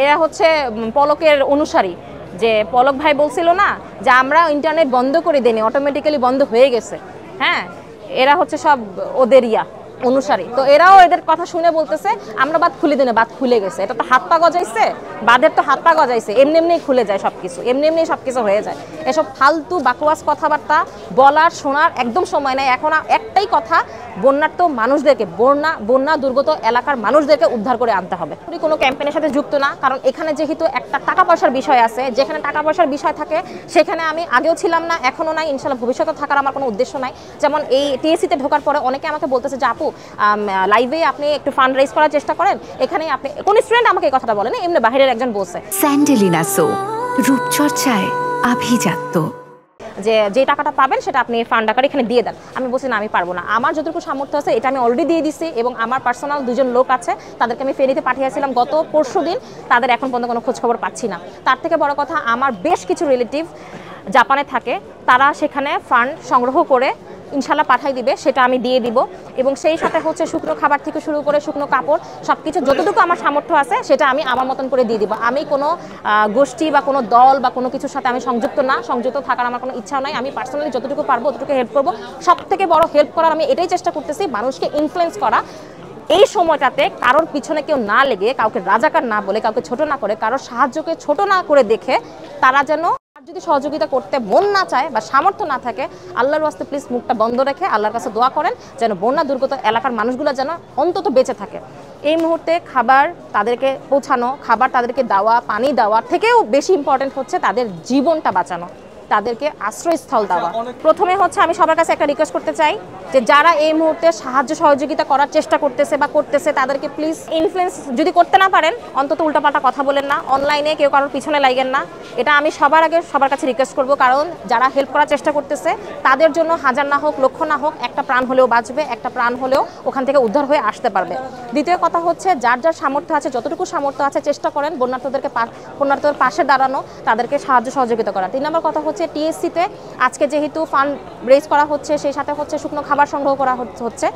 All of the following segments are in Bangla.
এরা হচ্ছে পলকের অনুসারী। যে পলক ভাই বলছিল না যে আমরা ইন্টারনেট বন্ধ করে দেনি, অটোমেটিক্যালি বন্ধ হয়ে গেছে। হ্যাঁ, এরা হচ্ছে সব ওদের অনুসারী। তো এরাও এদের কথা শুনে বলতেছে আমরা বাদ খুলে দিনে, বাদ খুলে গেছে। এটা তো হাত পা গজাইছে, বাদের তো হাত পা গজাইছে, এমনি এমনিই খুলে যায় সব কিছু, এমনি এমনি সব কিছু হয়ে যায়। এসব ফালতু বাকওয়াস কথাবার্তা বলার শোনার একদম সময় নেই। এখন একটাই কথা, বন্যার্ত মানুষদেরকে, বন্যা দুর্গত এলাকার মানুষদেরকে উদ্ধার করে আনতে হবে। কোনো ক্যাম্পেইনের সাথে যুক্ত না, কারণ এখানে যেহেতু একটা টাকা পয়সার বিষয় আছে, যেখানে টাকা পয়সার বিষয় থাকে সেখানে আমি আগেও ছিলাম না, এখনও নাই, ইনশাল্লাহ ভবিষ্যতে থাকার আমার কোনো উদ্দেশ্য নাই। যেমন এই টিএসসিতে ঢোকার পরে অনেকে আমাকে বলতেছে যে আপু লাইভে আপনি একটু ফান্ড রেজ করার চেষ্টা করেন, এখানে আপনি কোন স্টুডেন্ট আমাকে এই কথাটা বলেন, এমনি বাহিরের একজন বলছে। স্যান্ডেলিনা সো, রূপচর্চায় আভিজাত্য। যে টাকাটা পাবেন সেটা আপনি ফান্ড আকারে এখানে দিয়ে দেন। আমি বলছি না, আমি পারবো না, আমার যতটুকু সামর্থ্য আছে এটা আমি অলরেডি দিয়ে দিচ্ছি, এবং আমার পার্সোনাল দুজন লোক আছে, তাদেরকে আমি ফেনীতে পাঠিয়েছিলাম গত পরশুদিন, তাদের এখন পর্যন্ত কোনো খোঁজখবর পাচ্ছি না। তার থেকে বড় কথা, আমার বেশ কিছু রিলেটিভ জাপানে থাকে, তারা সেখানে ফান্ড সংগ্রহ করে ইনশাল্লাহ পাঠাই দিবে, সেটা আমি দিয়ে দিব। এবং সেই সাথে হচ্ছে শুকনো খাবার থেকে শুরু করে শুকনো কাপড় সব কিছু যতটুকু আমার সামর্থ্য আছে সেটা আমি আমার মতন করে দিয়ে দিব। আমি কোনো গোষ্ঠী বা কোনো দল বা কোনো কিছুর সাথে আমি সংযুক্ত না, সংযুক্ত থাকার আমার কোনো ইচ্ছাও নাই। আমি পার্সোনালি যতটুকু পারবো ততটুকু হেল্প করবো। সব থেকে বড় হেল্প করার আমি এটাই চেষ্টা করতেছি, মানুষকে ইনফ্লুয়েন্স করা। এই সময়টাতে কারোর পিছনে কেউ না লেগে, কাউকে রাজাকার না বলে, কাউকে ছোট না করে, কারোর সাহায্যকে ছোট না করে দেখে, তারা যেন যদি সহযোগিতা করতে মন না চায় বা সামর্থ্য না থাকে, আল্লাহর ওয়াস্তে প্লিজ মুখটা বন্ধ রেখে আল্লাহর কাছে দোয়া করেন যেন বন্যা দুর্গত এলাকার মানুষগুলো যেন অন্তত বেঁচে থাকে। এই মুহূর্তে খাবার তাদেরকে পৌঁছানো, খাবার তাদেরকে দেওয়া, পানি দেওয়ার থেকেও বেশি ইম্পর্টেন্ট হচ্ছে তাদের জীবনটা বাঁচানো, তাদেরকে আশ্রয়স্থল দেওয়া। প্রথমে হচ্ছে আমি সবার কাছে একটা রিকোয়েস্ট করতে চাই যে যারা এই মুহূর্তে সাহায্য সহযোগিতা করার চেষ্টা করতেছে বা করতেছে, তাদেরকে প্লিজ ইনফ্লুয়েন্স যদি করতে না পারেন, অন্তত উল্টাপাল্টা কথা বলেন না, অনলাইনে কেউ কারোর পিছনে লাগেন না। এটা আমি সবার আগে সবার কাছে রিকোয়েস্ট করব, কারণ যারা হেল্প করার চেষ্টা করতেছে তাদের জন্য হাজার না হোক, লক্ষ না হোক, একটা প্রাণ হলেও বাঁচবে, একটা প্রাণ হলেও ওখান থেকে উদ্ধার হয়ে আসতে পারবে। দ্বিতীয় কথা হচ্ছে যার যার সামর্থ্য আছে, যতটুকু সামর্থ্য আছে চেষ্টা করেন বন্যার্থদের পাশে দাঁড়ানো, তাদেরকে সাহায্য সহযোগিতা করা। 3 নম্বর কথা হচ্ছে টিএসসিতে আজকে যেহেতু ফান্ড রেজ করা হচ্ছে, সেই সাথে হচ্ছে শুকনো খাবার সংগ্রহ করা হচ্ছে,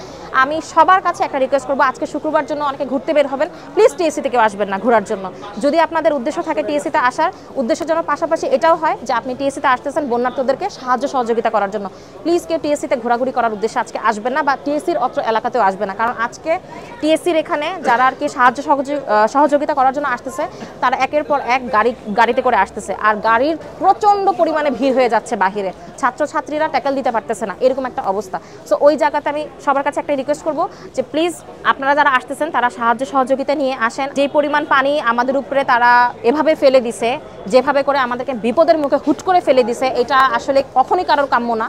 আমি সবার কাছে একটা রিকোয়েস্ট করবো, আজকে শুক্রবার জন্য অনেকে ঘুরতে বের হবেন, প্লিজ টিএসসিতে কেউ আসবেন না ঘোরার জন্য। যদি আপনাদের উদ্দেশ্য থাকে টিএসসিতে আসার, উদ্দেশ্যের জন্য পাশাপাশি এটাও হয় যে আপনি টিএসসিতে আসতেছেন বন্যার্থদেরকে সাহায্য সহযোগিতা করার জন্য, প্লিজ কেউ টিএসসিতে ঘোরাঘুরি করার উদ্দেশ্যে আজকে আসবেন না, বা টিএসসির অত্র এলাকাতেও আসবে না। কারণ আজকে টিএসসির এখানে যারা আর কি সাহায্য সহযোগিতা করার জন্য আসতেছে, তারা একের পর এক গাড়িতে করে আসতেছে, আর গাড়ির প্রচণ্ড পরিমাণে ভিড় হয়ে যাচ্ছে বাহিরে, ছাত্রছাত্রীরা ট্যাকেল দিতে পারতেছে না, এরকম একটা অবস্থা। সো ওই জায়গাতে আমি সবার কাছে একটা রিকোয়েস্ট করবো যে প্লিজ আপনারা যারা আসতেছেন তারা সাহায্য সহযোগিতা নিয়ে আসেন। যে পরিমাণ পানি আমাদের উপরে তারা এভাবে ফেলে দিছে, যেভাবে করে আমাদেরকে বিপদের মুখে হুট করে ফেলে দিছে, এটা আসলে কখনোই কারোর কাম্য না।